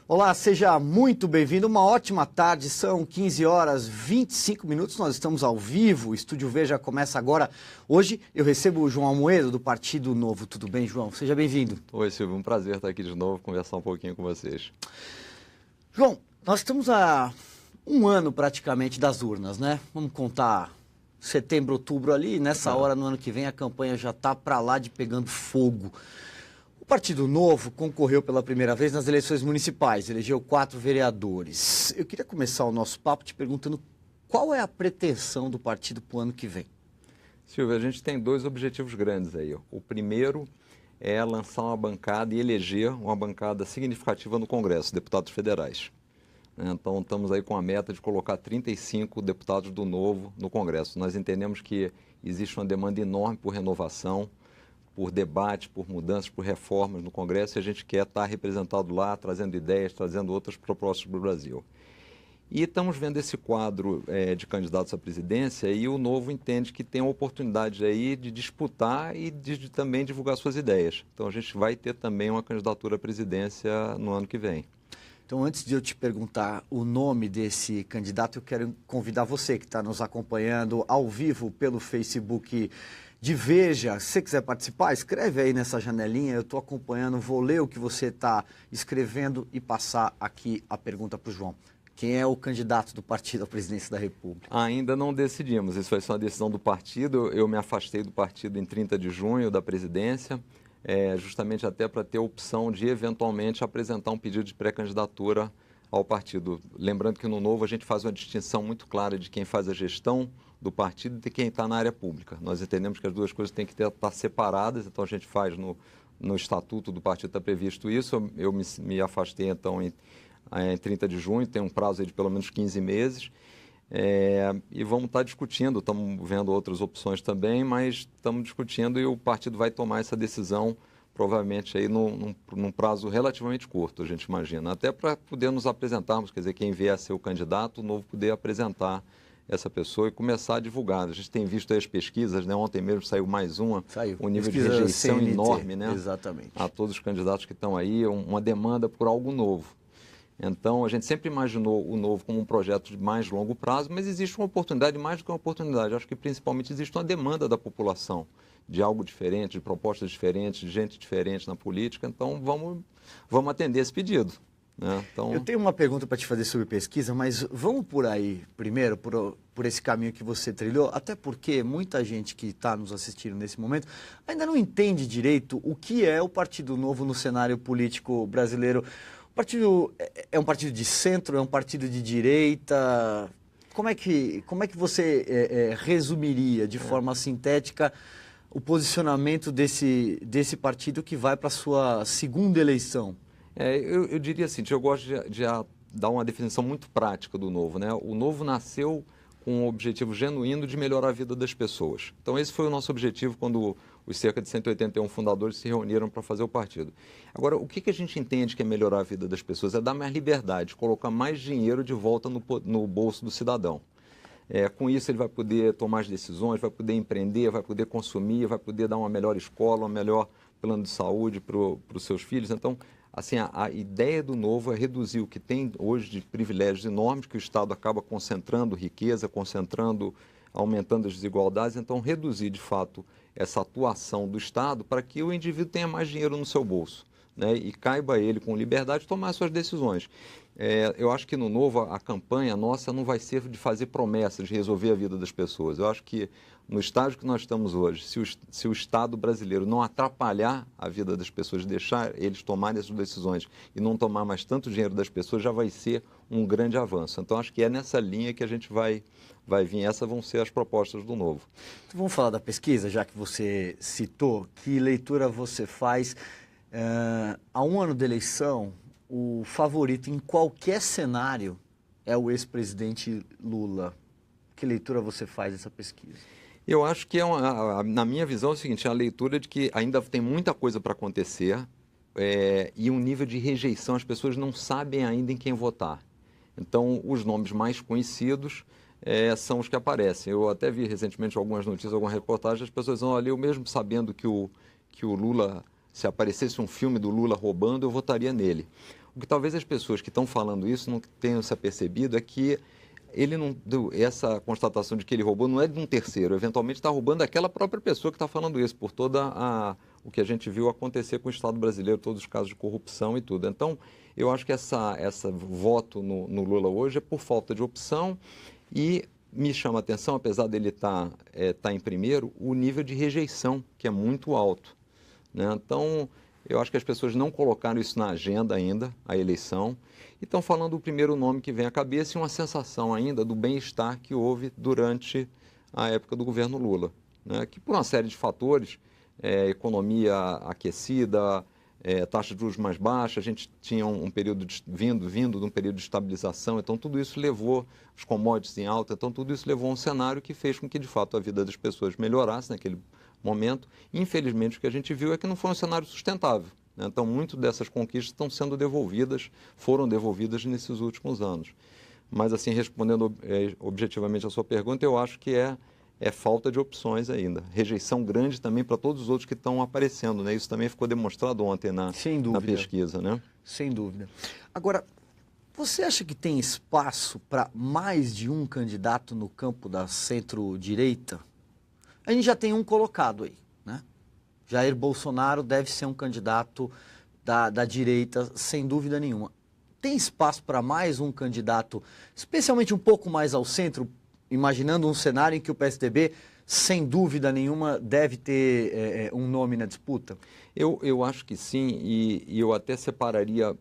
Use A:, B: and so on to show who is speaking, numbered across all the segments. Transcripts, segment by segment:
A: Olá, seja muito bem-vindo, uma ótima tarde, são 15 horas 25 minutos, nós estamos ao vivo, o Estúdio Veja começa agora. Hoje eu recebo o João Almoedo, do Partido Novo. Tudo bem, João? Seja bem-vindo.
B: Oi, Silvio, um prazer estar aqui de novo, conversar um pouquinho com vocês.
A: João, nós estamos há um ano praticamente das urnas, né? Vamos contar setembro, outubro ali, nessa hora no ano que vem a campanha já está para lá de pegando fogo. O Partido Novo concorreu pela primeira vez nas eleições municipais, elegeu 4 vereadores. Eu queria começar o nosso papo te perguntando qual é a pretensão do partido para o ano que vem.
B: Silvio, a gente tem 2 objetivos grandes aí. O primeiro é lançar uma bancada e eleger uma bancada significativa no Congresso, deputados federais. Então, estamos aí com a meta de colocar 35 deputados do Novo no Congresso. Nós entendemos que existe uma demanda enorme por renovação, por debate, por mudanças, por reformas no Congresso, e a gente quer estar representado lá, trazendo ideias, trazendo outras propostas para o Brasil. E estamos vendo esse quadro de candidatos à presidência e o Novo entende que tem a oportunidade aí de disputar e de também divulgar suas ideias. Então a gente vai ter também uma candidatura à presidência no ano que vem.
A: Então, antes de eu te perguntar o nome desse candidato, eu quero convidar você que está nos acompanhando ao vivo pelo Facebook de Veja. Se você quiser participar, escreve aí nessa janelinha, eu estou acompanhando, vou ler o que você está escrevendo e passar aqui a pergunta para o João. Quem é o candidato do partido à presidência da República?
B: Ainda não decidimos, isso vai ser uma decisão do partido. Eu me afastei do partido em 30 de junho da presidência, justamente até para ter a opção de eventualmente apresentar um pedido de pré-candidatura ao partido. Lembrando que no Novo a gente faz uma distinção muito clara de quem faz a gestão do partido e de quem está na área pública. Nós entendemos que as duas coisas têm que estar separadas, então a gente faz no estatuto do partido, está previsto isso. Eu me afastei então em 30 de junho, tem um prazo aí de pelo menos 15 meses, e vamos estar discutindo, estamos vendo outras opções também, mas estamos discutindo e o partido vai tomar essa decisão provavelmente aí num prazo relativamente curto, a gente imagina, até para poder nos apresentarmos, quer dizer, quem vier a ser o candidato, o Novo poder apresentar essa pessoa e começar a divulgar. A gente tem visto aí as pesquisas, né? Ontem mesmo saiu mais uma, um nível de rejeição
A: CNT,
B: enorme, né?
A: Exatamente.
B: A todos os candidatos que estão aí, uma demanda por algo novo. Então, a gente sempre imaginou o Novo como um projeto de mais longo prazo, mas existe uma oportunidade, mais do que uma oportunidade. Acho que principalmente existe uma demanda da população de algo diferente, de propostas diferentes, de gente diferente na política. Então, vamos atender esse pedido. Então...
A: Eu tenho uma pergunta para te fazer sobre pesquisa, mas vamos por aí primeiro, por esse caminho que você trilhou, até porque muita gente que está nos assistindo nesse momento ainda não entende direito o que é o Partido Novo no cenário político brasileiro. O partido é um partido de centro, é um partido de direita? Como é que você resumiria de forma sintética o posicionamento desse partido que vai para a sua segunda eleição?
B: Eu diria assim, eu gosto de dar uma definição muito prática do Novo, né? O Novo nasceu com um objetivo genuíno de melhorar a vida das pessoas. Então esse foi o nosso objetivo quando os cerca de 181 fundadores se reuniram para fazer o partido. Agora, o que a gente entende que é melhorar a vida das pessoas? É dar mais liberdade, colocar mais dinheiro de volta no bolso do cidadão. Com isso ele vai poder tomar as decisões, vai poder empreender, vai poder consumir, vai poder dar uma melhor escola, um melhor plano de saúde para os seus filhos. Então, assim, a ideia do Novo é reduzir o que tem hoje de privilégios enormes, que o Estado acaba concentrando riqueza, aumentando as desigualdades. Então, reduzir, de fato, essa atuação do Estado para que o indivíduo tenha mais dinheiro no seu bolso, né? E caiba a ele, com liberdade, tomar suas decisões. Eu acho que no Novo a campanha nossa não vai ser de fazer promessas, de resolver a vida das pessoas. Eu acho que no estágio que nós estamos hoje, se o Estado brasileiro não atrapalhar a vida das pessoas, deixar eles tomarem essas decisões e não tomar mais tanto dinheiro das pessoas, já vai ser um grande avanço. Então, acho que é nessa linha que a gente vai vir. Essas vão ser as propostas do Novo.
A: Então, vamos falar da pesquisa, já que você citou. Que leitura você faz? Há um ano da eleição, o favorito em qualquer cenário é o ex-presidente Lula. Que leitura você faz dessa pesquisa?
B: Eu acho que, na minha visão, é o seguinte, é a leitura de que ainda tem muita coisa para acontecer e um nível de rejeição, as pessoas não sabem ainda em quem votar. Então, os nomes mais conhecidos são os que aparecem. Eu até vi recentemente algumas notícias, algumas reportagens, as pessoas dizem, olha, eu mesmo sabendo que o Lula, se aparecesse um filme do Lula roubando, eu votaria nele. O que talvez as pessoas que estão falando isso não tenham se apercebido é que ele não, essa constatação de que ele roubou não é de um terceiro, eventualmente está roubando daquela própria pessoa que está falando isso, por o que a gente viu acontecer com o Estado brasileiro, todos os casos de corrupção e tudo. Então, eu acho que essa voto no Lula hoje é por falta de opção e me chama a atenção, apesar dele estar em primeiro, o nível de rejeição, que é muito alto, né? Então, eu acho que as pessoas não colocaram isso na agenda ainda, a eleição, e estão falando o primeiro nome que vem à cabeça e uma sensação ainda do bem-estar que houve durante a época do governo Lula, né? Que por uma série de fatores, economia aquecida, taxa de juros mais baixa, a gente tinha um período vindo de um período de estabilização, então tudo isso levou os commodities em alta, então tudo isso levou a um cenário que fez com que de fato a vida das pessoas melhorasse naquele momento. Infelizmente, o que a gente viu é que não foi um cenário sustentável, né? Então, muito dessas conquistas estão sendo devolvidas, foram devolvidas nesses últimos anos. Mas, assim, respondendo objetivamente a sua pergunta, eu acho que é falta de opções ainda. Rejeição grande também para todos os outros que estão aparecendo, né? Isso também ficou demonstrado ontem na pesquisa, né?
A: Sem dúvida. Agora, você acha que tem espaço para mais de um candidato no campo da centro-direita? A gente já tem um colocado aí, né? Jair Bolsonaro deve ser um candidato da direita, sem dúvida nenhuma. Tem espaço para mais um candidato, especialmente um pouco mais ao centro, imaginando um cenário em que o PSDB, sem dúvida nenhuma, deve ter um nome na disputa?
B: Eu acho que sim, e eu até separaria,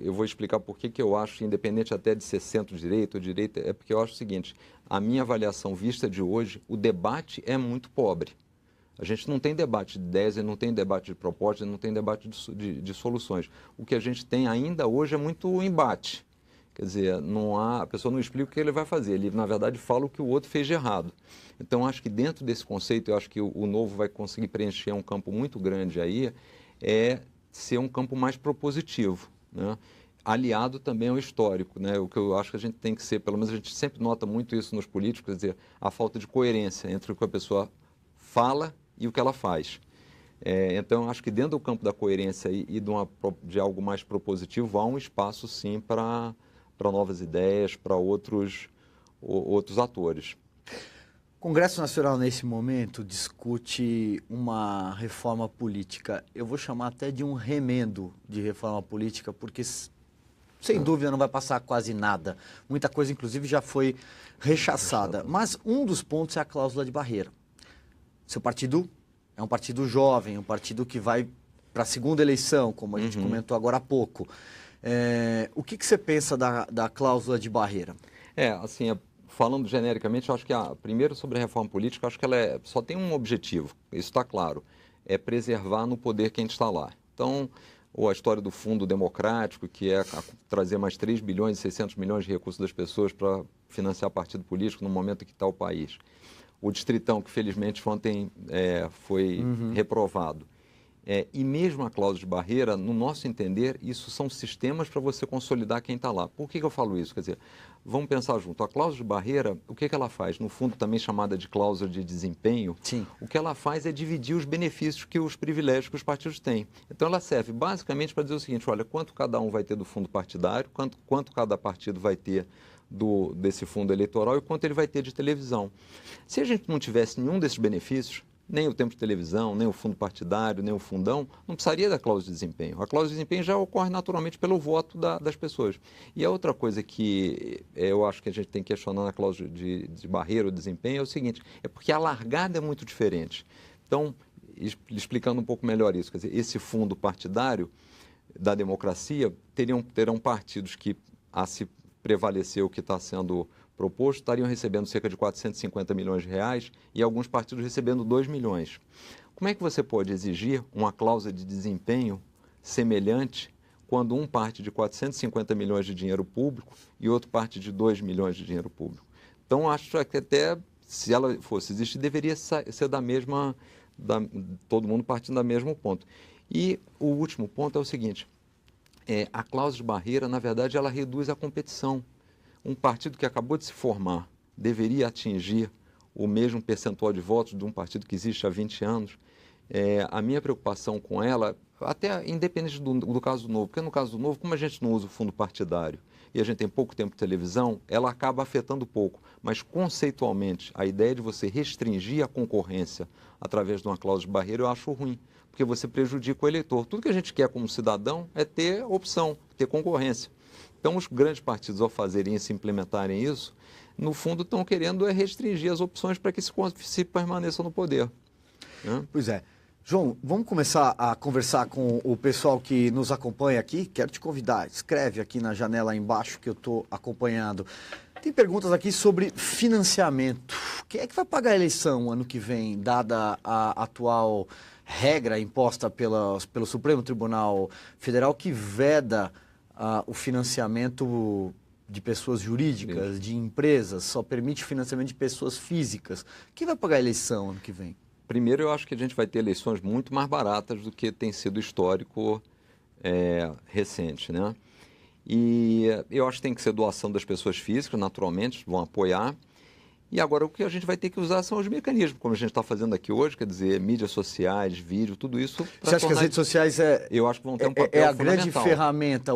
B: eu vou explicar por que eu acho, independente até de ser centro-direita ou direita, é porque eu acho o seguinte: a minha avaliação vista de hoje, o debate é muito pobre. A gente não tem debate de ideias, não tem debate de propostas, não tem debate de soluções. O que a gente tem ainda hoje é muito embate. Quer dizer, a pessoa não explica o que ele vai fazer, ele, na verdade, fala o que o outro fez de errado. Então, acho que dentro desse conceito, eu acho que o Novo vai conseguir preencher um campo muito grande aí, ser um campo mais propositivo, né? Aliado também ao histórico, né? O que eu acho que a gente tem que ser, pelo menos a gente sempre nota muito isso nos políticos, quer dizer, a falta de coerência entre o que a pessoa fala e o que ela faz. Então, acho que dentro do campo da coerência e de algo mais propositivo, há um espaço, sim, para novas ideias, para outros atores.
A: O Congresso Nacional, nesse momento, discute uma reforma política. Eu vou chamar até de um remendo de reforma política, porque, sem dúvida, não vai passar quase nada. Muita coisa, inclusive, já foi rechaçada. Mas um dos pontos é a cláusula de barreira. Seu partido é um partido jovem, um partido que vai para a segunda eleição, como a gente comentou agora há pouco. O que você pensa da cláusula de barreira?
B: Assim, falando genericamente, eu acho que, primeiro, sobre a reforma política, eu acho que ela só tem um objetivo, isso está claro, é preservar no poder quem está lá. Então, ou a história do fundo democrático, que é trazer mais 3 bilhões e 600 milhões de recursos das pessoas para financiar partido político no momento que está o país. O distritão, que felizmente ontem foi reprovado. E mesmo a cláusula de barreira, no nosso entender, isso são sistemas para você consolidar quem está lá. Por que eu falo isso? Quer dizer, vamos pensar junto. A cláusula de barreira, o que ela faz? No fundo, também chamada de cláusula de desempenho,
A: Sim.
B: O que ela faz é dividir os benefícios os privilégios que os partidos têm. Então, ela serve basicamente para dizer o seguinte: olha, quanto cada um vai ter do fundo partidário, quanto cada partido vai ter desse fundo eleitoral e quanto ele vai ter de televisão. Se a gente não tivesse nenhum desses benefícios, nem o tempo de televisão, nem o fundo partidário, nem o fundão, não precisaria da cláusula de desempenho. A cláusula de desempenho já ocorre naturalmente pelo voto das pessoas. E a outra coisa que eu acho que a gente tem que questionar na cláusula de barreira ou desempenho é o seguinte: é porque a largada é muito diferente. Então, explicando um pouco melhor isso, quer dizer, esse fundo partidário da democracia terão partidos que, a se prevalecer o que está sendo proposto, estariam recebendo cerca de 450 milhões de reais e alguns partidos recebendo 2 milhões. Como é que você pode exigir uma cláusula de desempenho semelhante quando um parte de 450 milhões de dinheiro público e outro parte de 2 milhões de dinheiro público? Então, acho que até, se ela fosse existir, deveria ser todo mundo partindo do mesmo ponto. E o último ponto é o seguinte: a cláusula de barreira, na verdade, ela reduz a competição. Um partido que acabou de se formar deveria atingir o mesmo percentual de votos de um partido que existe há 20 anos. A minha preocupação com ela, até independente do caso novo, porque no caso novo, como a gente não usa o fundo partidário e a gente tem pouco tempo de televisão, ela acaba afetando pouco. Mas conceitualmente, a ideia de você restringir a concorrência através de uma cláusula de barreira, eu acho ruim, porque você prejudica o eleitor. Tudo que a gente quer como cidadão é ter opção, ter concorrência. Então, os grandes partidos, ao fazerem isso, implementarem isso, no fundo estão querendo restringir as opções para que se permaneçam no poder. Né?
A: Pois é. João, vamos começar a conversar com o pessoal que nos acompanha aqui. Quero te convidar, escreve aqui na janela embaixo que eu estou acompanhando. Tem perguntas aqui sobre financiamento. Quem é que vai pagar a eleição ano que vem, dada a atual regra imposta pelo Supremo Tribunal Federal que veda o financiamento de pessoas jurídicas, de empresas, só permite financiamento de pessoas físicas? Quem vai pagar a eleição ano que vem?
B: Primeiro, eu acho que a gente vai ter eleições muito mais baratas do que tem sido histórico recente, né? E eu acho que tem que ser doação das pessoas físicas, naturalmente, vão apoiar. E agora o que a gente vai ter que usar são os mecanismos, como a gente está fazendo aqui hoje, quer dizer, mídias sociais, vídeo, tudo isso.
A: Você acha que as redes sociais
B: eu acho que vão ter um papel
A: a grande ferramenta,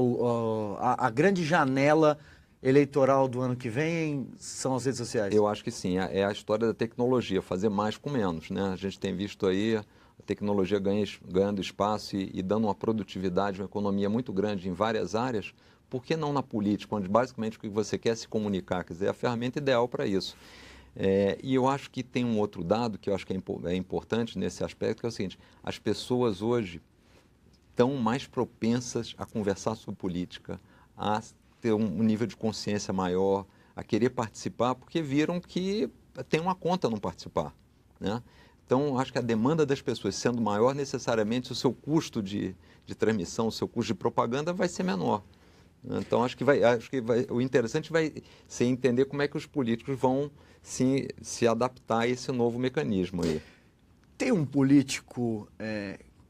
A: a grande janela eleitoral do ano que vem são as redes sociais?
B: Eu acho que sim, é a história da tecnologia, fazer mais com menos, né? A gente tem visto aí a tecnologia ganhando espaço e dando uma produtividade, uma economia muito grande em várias áreas. Por que não na política, onde basicamente o que você quer é se comunicar, quer dizer, é a ferramenta ideal para isso. E eu acho que tem um outro dado que eu acho que é importante nesse aspecto, que é o seguinte: as pessoas hoje estão mais propensas a conversar sobre política, a ter um nível de consciência maior, a querer participar, porque viram que tem uma conta não participar, né? Então, acho que a demanda das pessoas sendo maior, necessariamente o seu custo de transmissão, o seu custo de propaganda vai ser menor. Então, o interessante vai ser entender como é que os políticos vão se adaptar a esse novo mecanismo aí.
A: Tem um político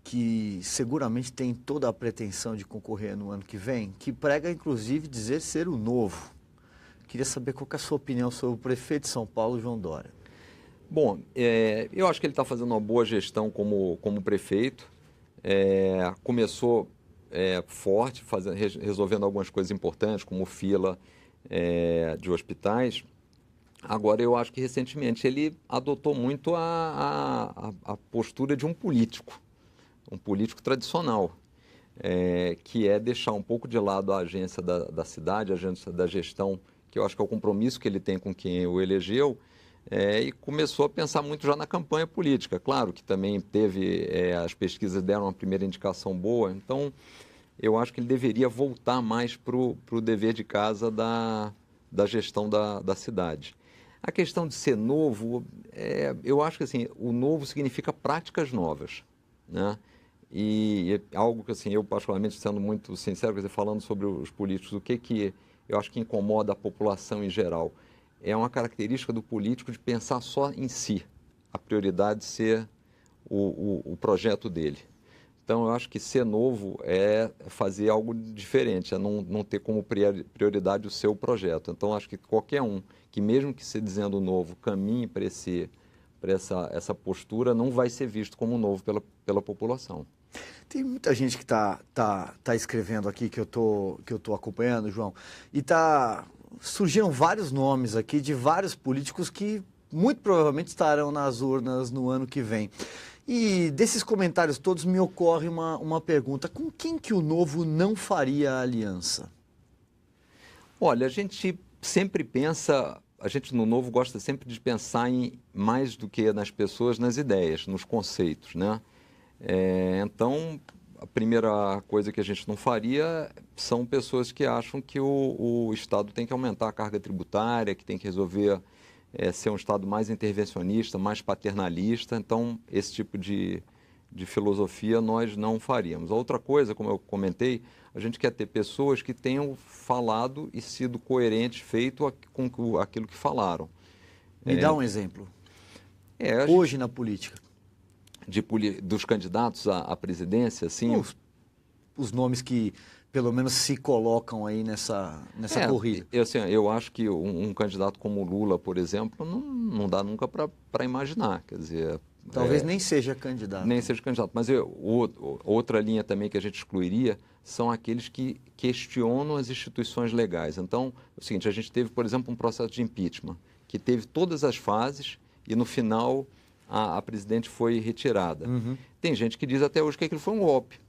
A: que seguramente tem toda a pretensão de concorrer no ano que vem, que prega, inclusive, dizer ser o novo. Queria saber qual que é a sua opinião sobre o prefeito de São Paulo, João Dória.
B: Bom, eu acho que ele está fazendo uma boa gestão como prefeito. Começou forte, resolvendo algumas coisas importantes, como fila de hospitais. Agora, eu acho que recentemente ele adotou muito a postura de um político tradicional, que é deixar um pouco de lado a agência da cidade, a agência da gestão, que eu acho que é o compromisso que ele tem com quem o elegeu, e começou a pensar muito já na campanha política. Claro que também teve, as pesquisas deram uma primeira indicação boa, então eu acho que ele deveria voltar mais para o dever de casa da gestão da cidade. A questão de ser novo, eu acho que assim, o novo significa práticas novas, né? E algo que assim, eu particularmente, sendo muito sincero, quer dizer, falando sobre os políticos, o que eu acho que incomoda a população em geral, é uma característica do político de pensar só em si, a prioridade ser o projeto dele. Então, eu acho que ser novo é fazer algo diferente, é não ter como prioridade o seu projeto. Então, eu acho que qualquer um que, mesmo que se dizendo novo, caminhe para essa postura, não vai ser visto como novo pela população.
A: Tem muita gente que tá escrevendo aqui, que eu tô acompanhando, João, e surgiram vários nomes aqui de vários políticos que muito provavelmente estarão nas urnas no ano que vem. E desses comentários todos me ocorre uma pergunta: com quem que o Novo não faria aliança?
B: Olha, a gente sempre pensa, a gente no Novo gosta sempre de pensar em mais do que nas pessoas, nas ideias, nos conceitos, né? Então, a primeira coisa que a gente não faria são pessoas que acham que o Estado tem que aumentar a carga tributária, que tem que resolver ser um Estado mais intervencionista, mais paternalista. Então, esse tipo de filosofia nós não faríamos. A outra coisa, como eu comentei, a gente quer ter pessoas que tenham falado e sido coerentes, feito com aquilo que falaram.
A: Me dá um exemplo. Hoje na política.
B: Dos candidatos à presidência, assim?
A: Os nomes que, pelo menos, se colocam aí nessa corrida.
B: Eu acho que um candidato como o Lula, por exemplo, não dá nunca para imaginar. Quer dizer,
A: Talvez nem seja candidato.
B: Nem seja candidato. Mas outra linha também que a gente excluiria são aqueles que questionam as instituições legais. Então, é o seguinte, a gente teve, por exemplo, um processo de impeachment, que teve todas as fases e, no final, a presidente foi retirada. Tem gente que diz até hoje que aquilo foi um golpe.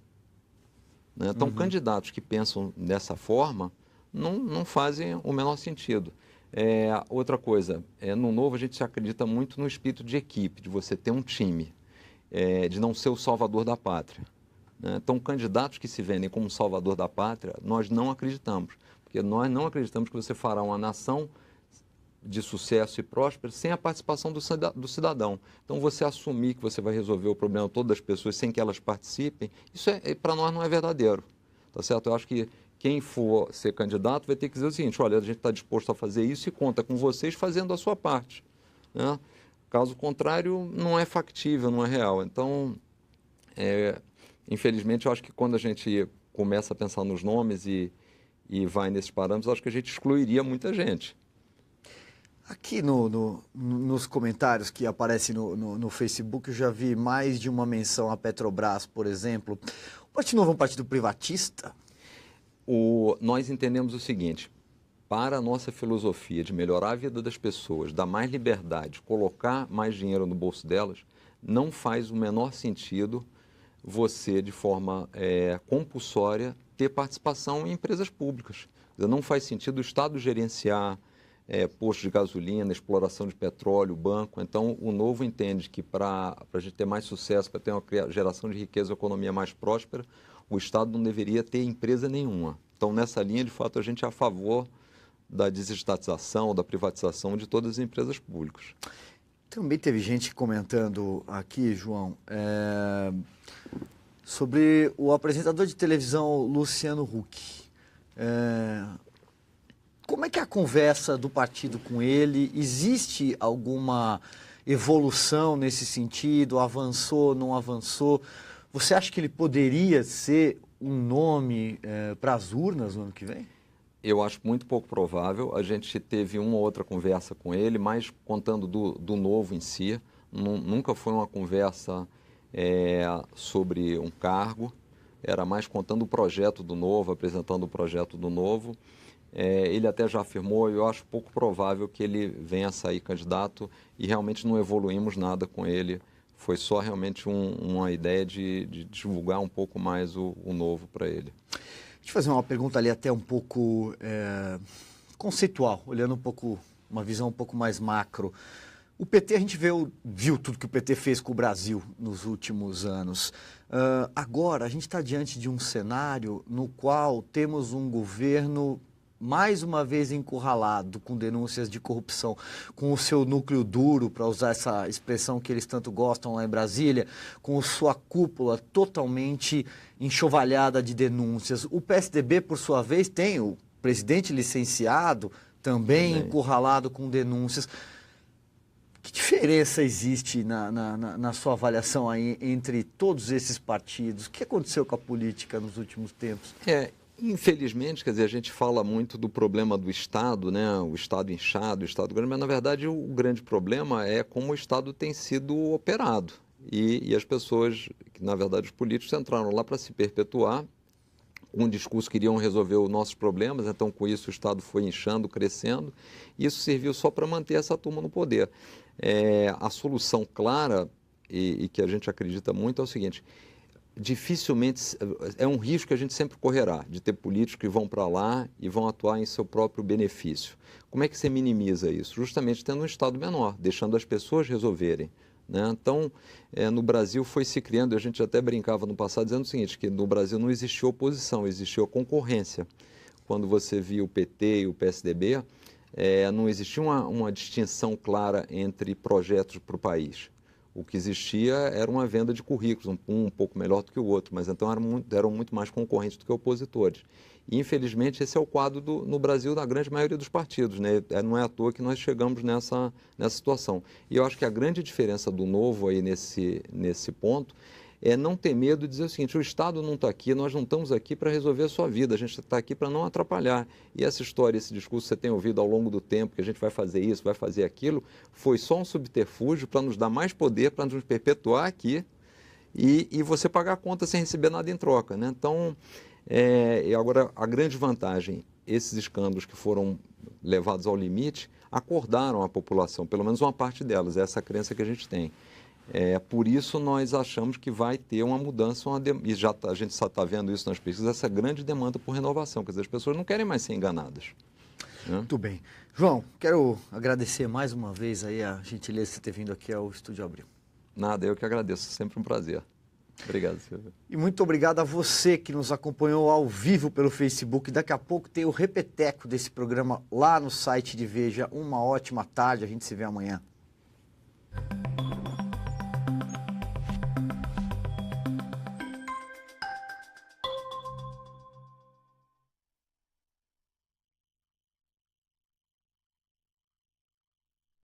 B: Né? Então, candidatos que pensam dessa forma não fazem o menor sentido. Outra coisa, no Novo a gente acredita muito no espírito de equipe, de você ter um time, de não ser o salvador da pátria. Né? Então, candidatos que se vendem como salvador da pátria, nós não acreditamos, porque nós não acreditamos que você fará uma nação de sucesso e próspera sem a participação do cidadão. Então, você assumir que você vai resolver o problema de todas as pessoas sem que elas participem, isso para nós não é verdadeiro. Tá certo? Eu acho que quem for ser candidato vai ter que dizer o seguinte, olha, a gente está disposto a fazer isso e conta com vocês fazendo a sua parte. Né? Caso contrário, não é factível, não é real. Então, infelizmente, eu acho que quando a gente começa a pensar nos nomes e vai nesses parâmetros, eu acho que a gente excluiria muita gente.
A: Aqui nos comentários que aparecem no Facebook, eu já vi mais de uma menção à Petrobras, por exemplo. O Partido Novo é um partido privatista?
B: Nós entendemos o seguinte, para a nossa filosofia de melhorar a vida das pessoas, dar mais liberdade, colocar mais dinheiro no bolso delas, não faz o menor sentido você, de forma compulsória, ter participação em empresas públicas. Não faz sentido o Estado gerenciar postos de gasolina, exploração de petróleo, banco. Então, o Novo entende que para a gente ter mais sucesso, para ter uma geração de riqueza, uma economia mais próspera, o Estado não deveria ter empresa nenhuma. Então, nessa linha, de fato, a gente é a favor da desestatização, da privatização de todas as empresas públicas.
A: Também teve gente comentando aqui, João, sobre o apresentador de televisão Luciano Huck. Como é que é a conversa do partido com ele? Existe alguma evolução nesse sentido? Avançou, não avançou? Você acha que ele poderia ser um nome para as urnas no ano que vem?
B: Eu acho muito pouco provável. A gente teve uma ou outra conversa com ele, mas contando do Novo em si. Nunca foi uma conversa sobre um cargo. Era mais contando o projeto do Novo, apresentando o projeto do Novo. Ele até já afirmou, eu acho pouco provável que ele venha a sair candidato e realmente não evoluímos nada com ele. Foi só realmente uma ideia de divulgar um pouco mais o Novo para ele.
A: Deixa eu fazer uma pergunta ali até um pouco conceitual, olhando um pouco, uma visão um pouco mais macro. O PT, a gente viu tudo que o PT fez com o Brasil nos últimos anos. Agora, a gente está diante de um cenário no qual temos um governo mais uma vez encurralado com denúncias de corrupção, com o seu núcleo duro, para usar essa expressão que eles tanto gostam lá em Brasília, com sua cúpula totalmente enxovalhada de denúncias. O PSDB, por sua vez, tem o presidente licenciado, também encurralado com denúncias. Que diferença existe na sua avaliação aí entre todos esses partidos? O que aconteceu com a política nos últimos tempos?
B: Infelizmente, quer dizer, a gente fala muito do problema do Estado, né? O Estado inchado, o Estado grande, mas na verdade o grande problema é como o Estado tem sido operado. E as pessoas, na verdade os políticos, entraram lá para se perpetuar, com um discurso que queriam resolver os nossos problemas, então com isso o Estado foi inchando, crescendo, e isso serviu só para manter essa turma no poder. A solução clara, e que a gente acredita muito, é o seguinte: dificilmente, é um risco que a gente sempre correrá, de ter políticos que vão para lá e vão atuar em seu próprio benefício. Como é que você minimiza isso? Justamente tendo um Estado menor, deixando as pessoas resolverem. Né? Então, no Brasil foi se criando, a gente até brincava no passado dizendo o seguinte, que no Brasil não existiu oposição, existiu concorrência. Quando você via o PT e o PSDB, não existia uma distinção clara entre projetos para o país. O que existia era uma venda de currículos, um pouco melhor do que o outro, mas então eram muito mais concorrentes do que opositores. E, infelizmente, esse é o quadro no Brasil da grande maioria dos partidos, né? Não é à toa que nós chegamos nessa situação. E eu acho que a grande diferença do Novo aí nesse ponto é não ter medo e dizer o seguinte, o Estado não está aqui, nós não estamos aqui para resolver a sua vida, a gente está aqui para não atrapalhar. E essa história, esse discurso que você tem ouvido ao longo do tempo, que a gente vai fazer isso, vai fazer aquilo, foi só um subterfúgio para nos dar mais poder, para nos perpetuar aqui e você pagar a conta sem receber nada em troca, né? Então, e agora a grande vantagem, esses escândalos que foram levados ao limite, acordaram a população, pelo menos uma parte delas, essa é a crença que a gente tem. Por isso nós achamos que vai ter uma mudança, e a gente só está vendo isso nas pesquisas, essa grande demanda por renovação, quer dizer, as pessoas não querem mais ser enganadas. Né?
A: Muito bem. João, quero agradecer mais uma vez aí a gentileza de você ter vindo aqui ao Estúdio Abril.
B: Nada, eu que agradeço, sempre um prazer. Obrigado, Silvio.
A: E muito obrigado a você que nos acompanhou ao vivo pelo Facebook. Daqui a pouco tem o repeteco desse programa lá no site de Veja. Uma ótima tarde, a gente se vê amanhã.